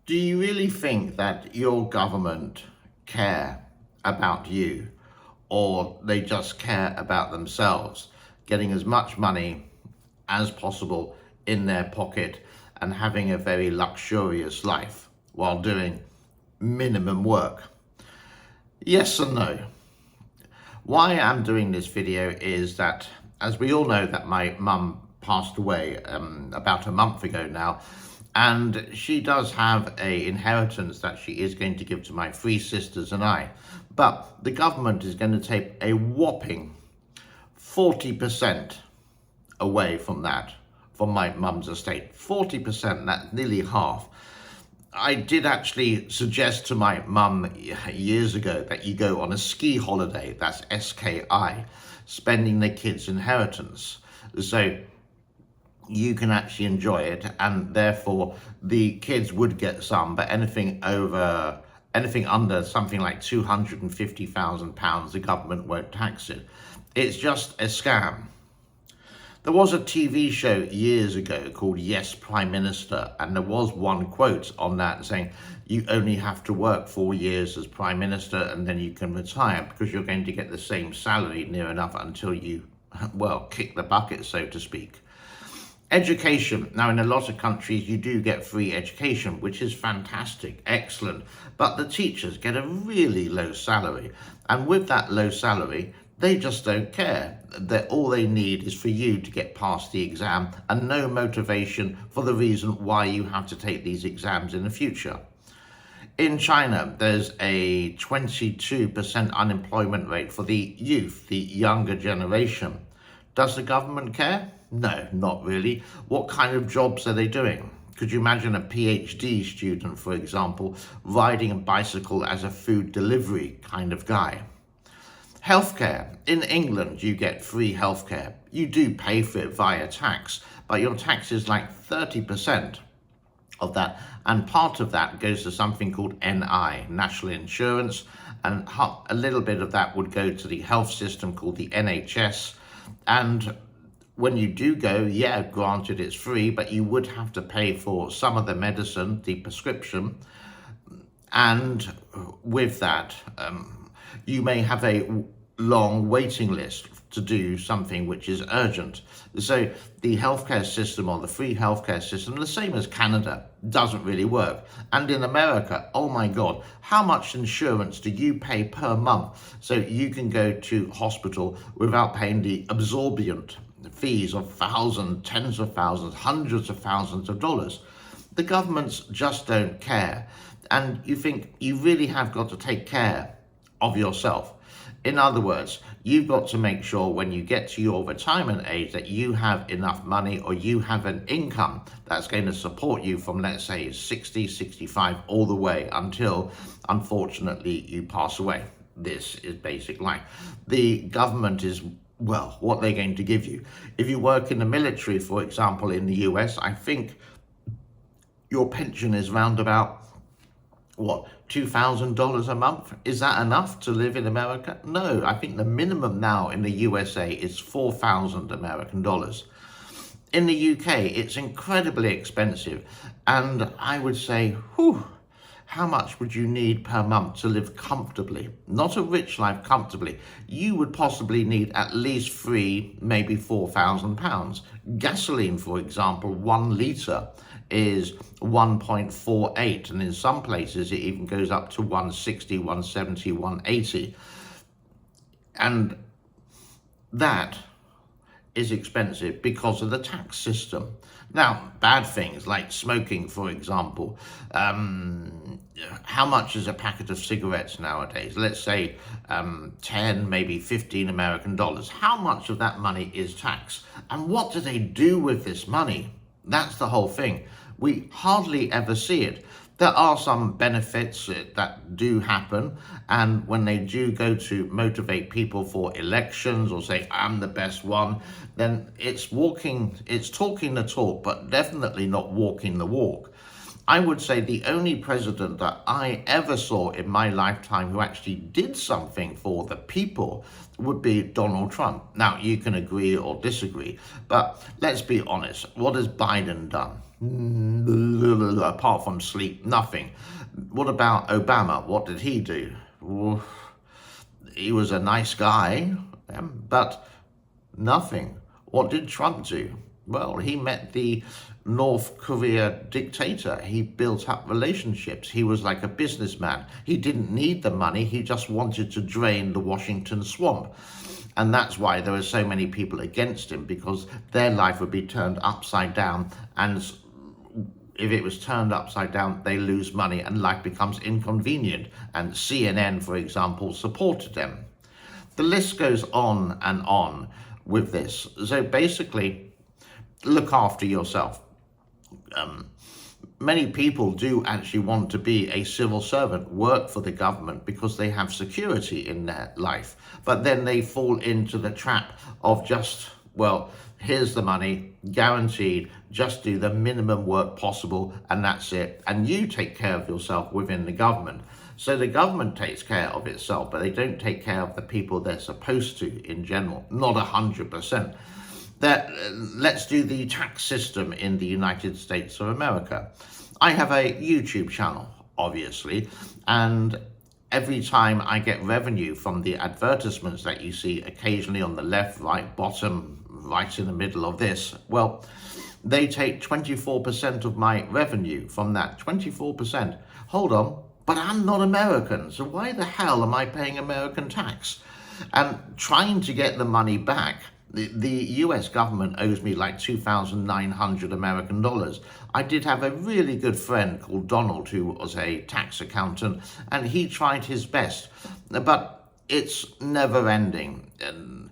Do you really think that your government care about you, or they just care about themselves, getting as much money as possible in their pocket and having a very luxurious life while doing minimum work? Yes and no. Why I'm doing this video is that, as we all know, that my mum passed away about a month ago now, and she does have a inheritance that she is going to give to my three sisters and I, but the government is going to take a whopping 40% away from that, from my mum's estate. 40%, that's nearly half. I did actually suggest to my mum years ago that you go on a ski holiday, that's SKI, spending the kids' inheritance. So you can actually enjoy it, and therefore the kids would get some, but anything under something like £250,000, the government won't tax it. It's just a scam. There was a TV show years ago called Yes, Prime Minister, and there was one quote on that saying, you only have to work 4 years as Prime Minister and then you can retire because you're going to get the same salary near enough until you, well, kick the bucket, so to speak. Education. Now, in a lot of countries, you do get free education, which is fantastic, excellent. But the teachers get a really low salary. And with that low salary, they just don't care. All they need is for you to get past the exam and no motivation for the reason why you have to take these exams in the future. In China, there's a 22% unemployment rate for the youth, the younger generation. Does the government care? No, not really. What kind of jobs are they doing? Could you imagine a PhD student, for example, riding a bicycle as a food delivery kind of guy? Healthcare. In England, you get free healthcare. You do pay for it via tax, but your tax is like 30% of that. And part of that goes to something called NI, National Insurance, and a little bit of that would go to the health system called the NHS. And when you do go, yeah, granted it's free, but you would have to pay for some of the medicine, the prescription. And with that, you may have a long waiting list to do something which is urgent. So the healthcare system, or the free healthcare system, the same as Canada, doesn't really work. And in America, oh my God, how much insurance do you pay per month so you can go to hospital without paying the exorbitant fees of thousands, tens of thousands, hundreds of thousands of dollars? The governments just don't care. And you think you really have got to take care of yourself. In other words, you've got to make sure when you get to your retirement age that you have enough money, or you have an income that's going to support you from, let's say, 60, 65, all the way until, unfortunately, you pass away. This is basic life. The government is, well, what they're going to give you. If you work in the military, for example, in the US, I think your pension is round about, what, $2,000 a month? Is that enough to live in America? No, I think the minimum now in the USA is 4,000 American dollars. In the UK, it's incredibly expensive. And I would say, whew, how much would you need per month to live comfortably? Not a rich life, comfortably. You would possibly need at least £3,000, maybe £4,000. Gasoline, for example, 1 litre is 1.48, and in some places it even goes up to 160, 170, 180. And that is expensive because of the tax system. Now, bad things like smoking, for example. How much is a packet of cigarettes nowadays? Let's say 10, maybe 15 American dollars. How much of that money is tax? And what do they do with this money? That's the whole thing. We hardly ever see it. There are some benefits that do happen, and when they do go to motivate people for elections or say, I'm the best one, then it's talking the talk, but definitely not walking the walk. I would say the only president that I ever saw in my lifetime who actually did something for the people would be Donald Trump. Now, you can agree or disagree, but let's be honest. What has Biden done? Apart from sleep, nothing. What about Obama? What did he do? Well, he was a nice guy, but nothing. What did Trump do? Well, he met the North Korea dictator. He built up relationships. He was like a businessman. He didn't need the money. He just wanted to drain the Washington swamp. And that's why there are so many people against him, because their life would be turned upside down. And if it was turned upside down, they lose money and life becomes inconvenient. And CNN, for example, supported them. The list goes on and on with this. So basically, look after yourself. Many people do actually want to be a civil servant, work for the government, because they have security in their life. But then they fall into the trap of just, well, here's the money, guaranteed, just do the minimum work possible, and that's it. And you take care of yourself within the government. So the government takes care of itself, but they don't take care of the people they're supposed to in general, not 100%. Let's do the tax system in the United States of America. I have a YouTube channel, obviously, and every time I get revenue from the advertisements that you see occasionally on the left, right, bottom, right in the middle of this, well, they take 24% of my revenue from that. 24%. Hold on, but I'm not American, so why the hell am I paying American tax? And trying to get the money back, the US government owes me like 2,900 American dollars. I did have a really good friend called Donald who was a tax accountant, and he tried his best, but it's never ending. And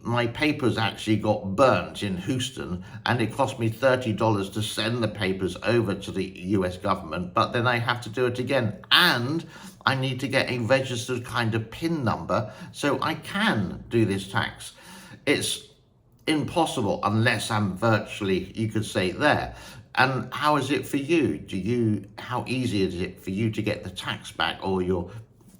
my papers actually got burnt in Houston, and it cost me $30 to send the papers over to the US government, but then I have to do it again. And I need to get a registered kind of PIN number so I can do this tax. It's impossible unless I'm virtually, you could say, there. And how is it for you? How easy is it for you to get the tax back, or your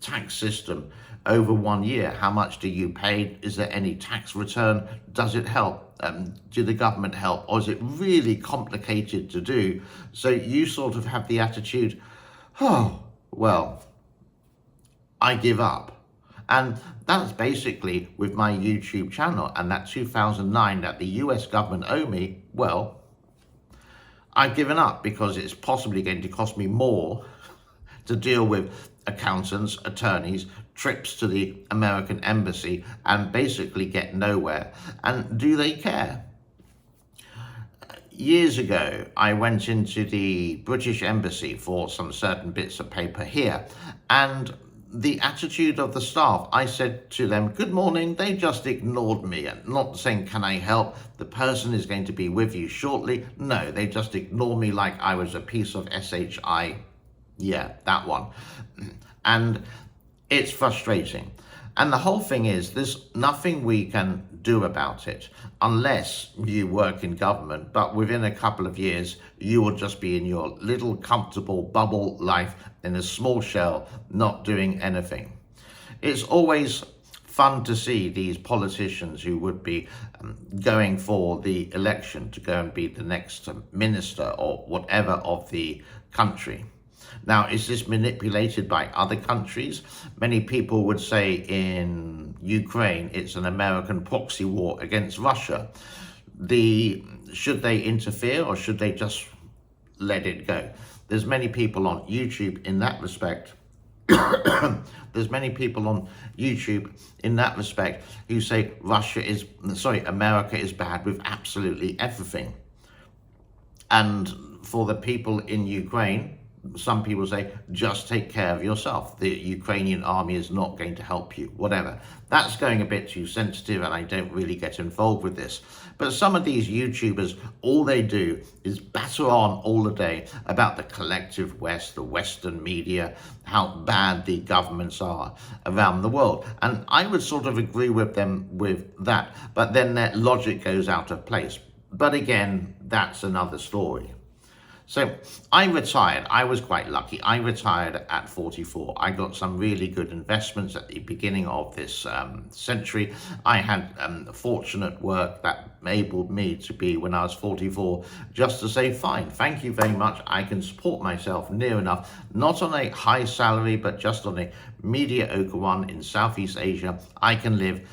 tax system over 1 year? How much do you pay? Is there any tax return? Does it help? Do the government help? Or is it really complicated to do? So you sort of have the attitude, oh, well, I give up. And that's basically with my YouTube channel, and that 2009 that the US government owe me, well, I've given up because it's possibly going to cost me more to deal with accountants, attorneys, trips to the American embassy, and basically get nowhere. And do they care? Years ago, I went into the British embassy for some certain bits of paper here, and the attitude of the staff, I said to them, good morning, they just ignored me, and not saying, can I help? The person is going to be with you shortly. No, they just ignored me like I was a piece of SHI. Yeah, that one. And it's frustrating. And the whole thing is, there's nothing we can do about it unless you work in government, but within a couple of years, you will just be in your little comfortable bubble life in a small shell, not doing anything. It's always fun to see these politicians who would be going for the election to go and be the next minister or whatever of the country. Now, is this manipulated by other countries? Many people would say in Ukraine, it's an American proxy war against Russia. Should they interfere, or should they just let it go? There's many people on YouTube in that respect. There's many people on YouTube in that respect who say America is bad with absolutely everything. And for the people in Ukraine, some people say, just take care of yourself. The Ukrainian army is not going to help you, whatever. That's going a bit too sensitive, and I don't really get involved with this. But some of these YouTubers, all they do is batter on all the day about the collective West, the Western media, how bad the governments are around the world. And I would sort of agree with them with that, but then their logic goes out of place. But again, that's another story. So I retired. I was quite lucky. I retired at 44. I got some really good investments at the beginning of this century. I had fortunate work that enabled me to be, when I was 44, just to say, fine, thank you very much. I can support myself near enough, not on a high salary, but just on a mediocre one in Southeast Asia. I can live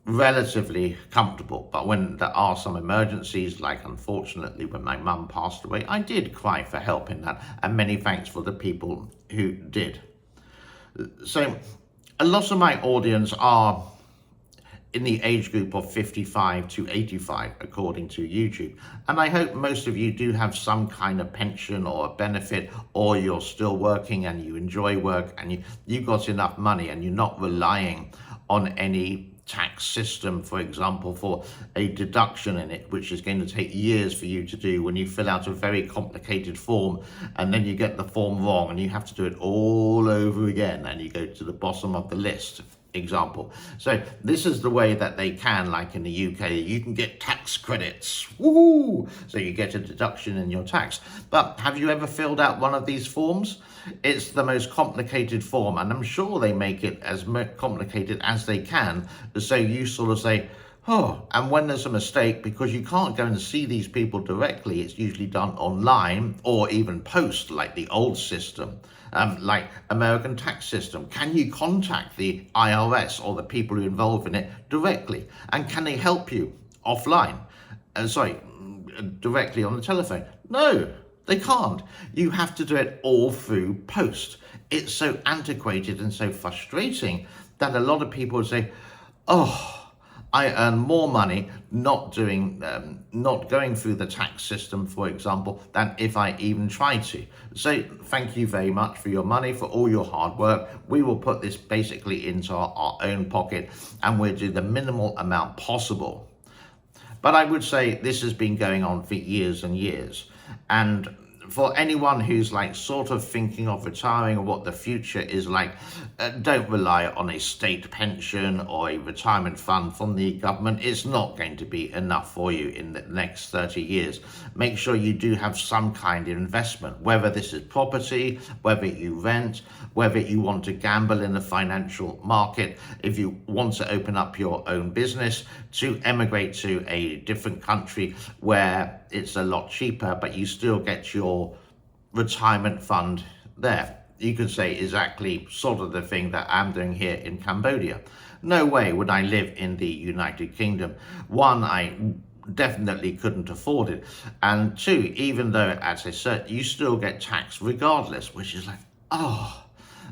relatively comfortable. But when there are some emergencies, like unfortunately when my mum passed away, I did cry for help in that, and many thanks for the people who did. So a lot of my audience are in the age group of 55 to 85, according to YouTube. And I hope most of you do have some kind of pension or a benefit, or you're still working and you enjoy work and you got enough money and you're not relying on any tax system, for example, for a deduction in it, which is going to take years for you to do when you fill out a very complicated form and then you get the form wrong and you have to do it all over again and you go to the bottom of the list, example. So this is the way that they can, like in the UK, you can get tax credits. Woohoo! So you get a deduction in your tax. But have you ever filled out one of these forms? It's the most complicated form, and I'm sure they make it as complicated as they can, so you sort of say, oh, and when there's a mistake, because you can't go and see these people directly, it's usually done online or even post, like the old system, like American tax system. Can you contact the IRS or the people who are involved in it directly? And can they help you offline? Directly on the telephone? No, they can't. You have to do it all through post. It's so antiquated and so frustrating that a lot of people say, oh, I earn more money not going through the tax system, for example, than if I even try to. So thank you very much for your money, for all your hard work. We will put this basically into our own pocket, and we'll do the minimal amount possible. But I would say this has been going on for years and years. And for anyone who's like sort of thinking of retiring or what the future is like, don't rely on a state pension or a retirement fund from the government. It's not going to be enough for you in the next 30 years. Make sure you do have some kind of investment, whether this is property, whether you rent, whether you want to gamble in the financial market, if you want to open up your own business, to emigrate to a different country where it's a lot cheaper, but you still get your retirement fund there. You could say exactly sort of the thing that I'm doing here in Cambodia. No way would I live in the United Kingdom. One, I definitely couldn't afford it. And two, even though, as I said, you still get taxed regardless, which is like, oh,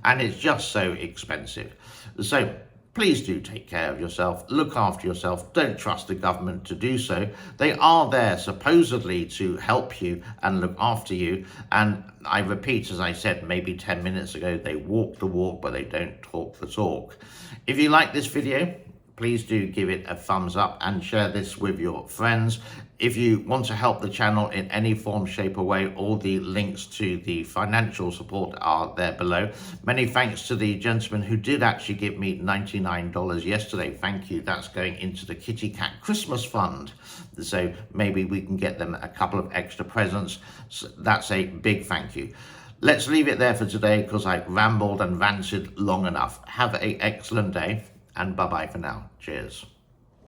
and it's just so expensive. So please do take care of yourself, look after yourself, don't trust the government to do so. They are there supposedly to help you and look after you. And I repeat, as I said maybe 10 minutes ago, they walk the walk, but they don't talk the talk. If you like this video, please do give it a thumbs up and share this with your friends. If you want to help the channel in any form, shape or way, all the links to the financial support are there below. Many thanks to the gentleman who did actually give me $99 yesterday. Thank you. That's going into the Kitty Cat Christmas Fund. So maybe we can get them a couple of extra presents. So that's a big thank you. Let's leave it there for today because I rambled and ranted long enough. Have an excellent day. And bye-bye for now. Cheers.